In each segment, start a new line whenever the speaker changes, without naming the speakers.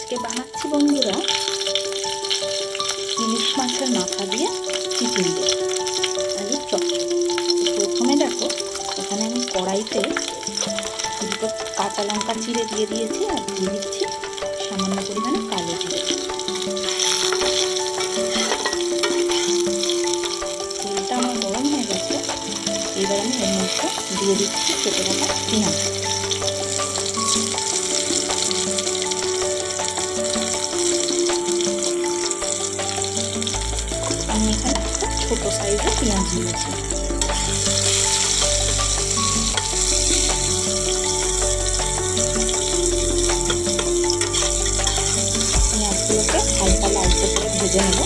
আজকে বানাচ্ছি বন্ধুরা ইলিশ মাছের মাথা দিয়ে চিচিঙ্গা আলুর চচ্চড়ি। প্রথমে দেখো এখানে আমি কড়াইতে দুটো কাঁচা লঙ্কা চিড়ে দিয়ে দিয়েছি আর দিয়ে দিচ্ছি সামান্য পরিমাণে কালো জিরে। তেলটা আমার গরম হয়ে গেছে, এবার আমি এর মধ্যে দিয়ে দিচ্ছি কেটে রাখা পেঁয়াজ। আমি এখানে একটা ছোট সাইজের পেঁয়াজ দিয়েছি। পেঁয়াজগুলোকে হালকা লালচে করে ভেজে নেব।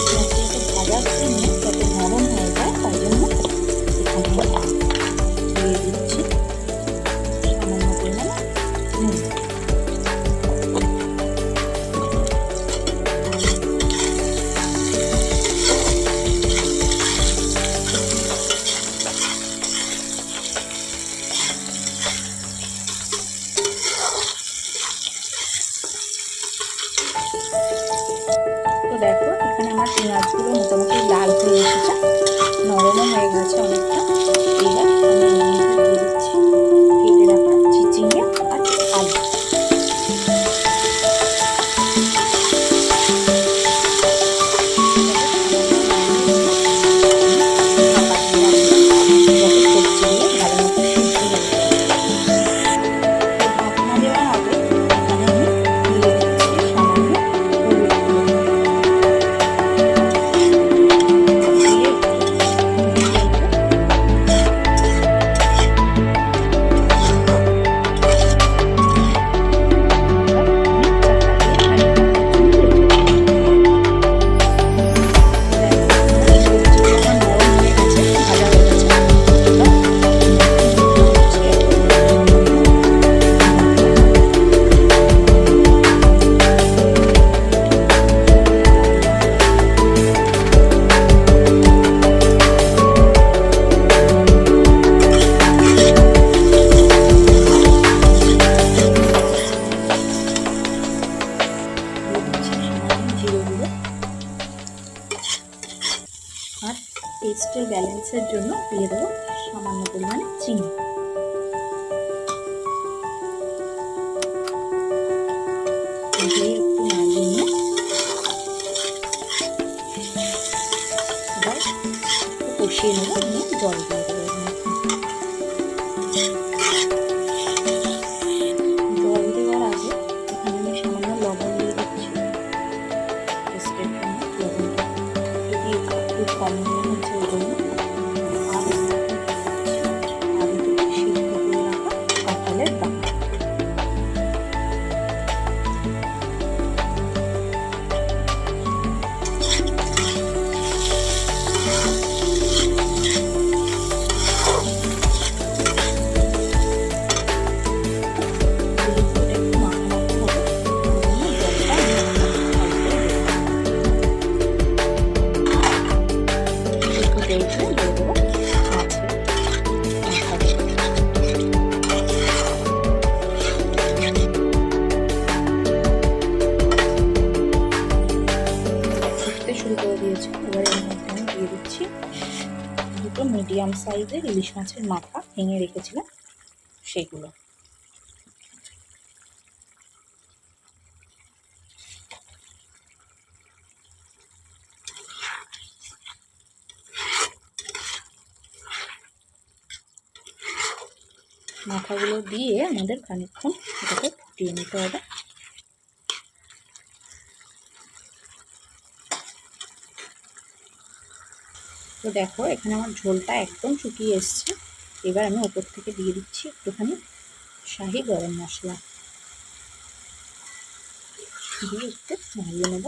পেঁয়াজগুলোকে ভাজার জন্য যাতে নরম হয়ে যায় তাই জন্য এখানে দিয়ে দিচ্ছি সামান্য পরিমাণে নুন। তো দেখো এখানে আমার পেঁয়াজগুলো মোটামুটি লাল হয়ে এসেছে, নরমও হয়ে গেছে অনেকটা। এবার আমি এর মধ্যে দিয়ে দিচ্ছি কেটে রাখা চিচিঙ্গা আর আলু। আর টেস্টের ব্যালেন্সের জন্য দিয়ে দেবো সামান্য পরিমাণে চিনি। একটু নাড়িয়ে নিয়ে এবার কষিয়ে নেবো, নিয়ে জল দিয়ে দেবো। জল দেওয়ার আগে এখানে আমি সামান্য লবণ দিয়ে দিচ্ছি টেস্টের জন্য। লবণটা যদি একটু কম মনে হচ্ছে ওই জন্য আগে থেকে সিদ্ধ করে রাখা কাঁঠালের দানা। শুরু করে দিয়েছে। এবার এর মধ্যে আমি দিয়ে দিচ্ছি দুটো মিডিয়াম সাইজের ইলিশ মাছের মাথা ভেঙে রেখেছিলাম সেগুলো। মাথাগুলো দিয়ে আমাদের খানিকক্ষণ এটাকে ফুটিয়ে নিতে হবে। তো দেখো এখানে আমার ঝোলটা একদম শুকিয়ে এসছে। এবার আমি ওপর থেকে দিয়ে দিচ্ছি একটুখানি শাহি গরম মশলা, দিয়ে একটু নাড়িয়ে নেব।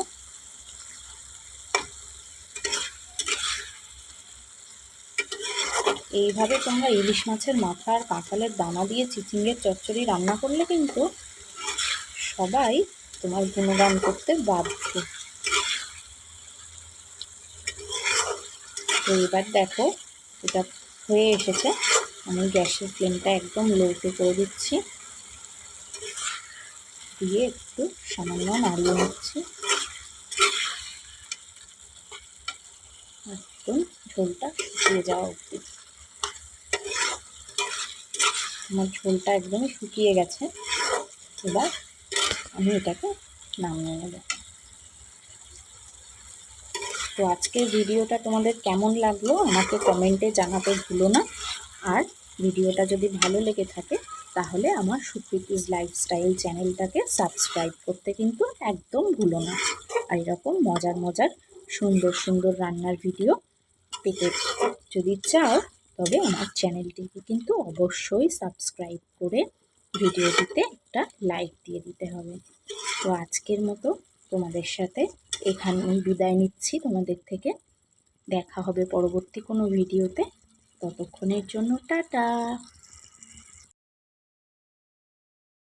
এইভাবে তোমরা ইলিশ মাছের মাথা আর কাঁঠালের দানা দিয়ে চিচিঙ্গের চচ্চড়ি রান্না করলে কিন্তু সবাই তোমার গুণগান করতে বাধ্য। তো এবার দেখো এটা হয়ে এসেছে, আমি গ্যাসের ফ্লেমটা একদম লোতে করে দিচ্ছি। দিয়ে একটু সামান্য নাড়িয়ে নিচ্ছি। একদম ঝোলটা শুকিয়ে যাওয়া অবধি। আমার ঝোলটা একদমই শুকিয়ে গেছে। এবার আমি এটাকে নামিয়ে নেব। তো আজকের ভিডিওটা তোমাদের কেমন লাগলো আমাকে কমেন্টে জানাতে ভুলো না। আর ভিডিওটা যদি ভালো লেগে থাকে তাহলে আমার সুপ্রীতিস লাইফস্টাইল চ্যানেলটাকে সাবস্ক্রাইব করতে কিন্তু একদম ভুলো না। আর এরকম মজার মজার সুন্দর সুন্দর রান্নার ভিডিও পেতে যদি চাও তবে আমার চ্যানেলটিকে কিন্তু অবশ্যই সাবস্ক্রাইব করে ভিডিওটিতে একটা লাইক দিয়ে দিতে হবে। তো আজকের মতো তোমাদের সাথে এখানেই বিদায় নিচ্ছি তোমাদের থেকে। দেখা হবে পরবর্তী কোনো ভিডিওতে। ততক্ষণের জন্য টাটা।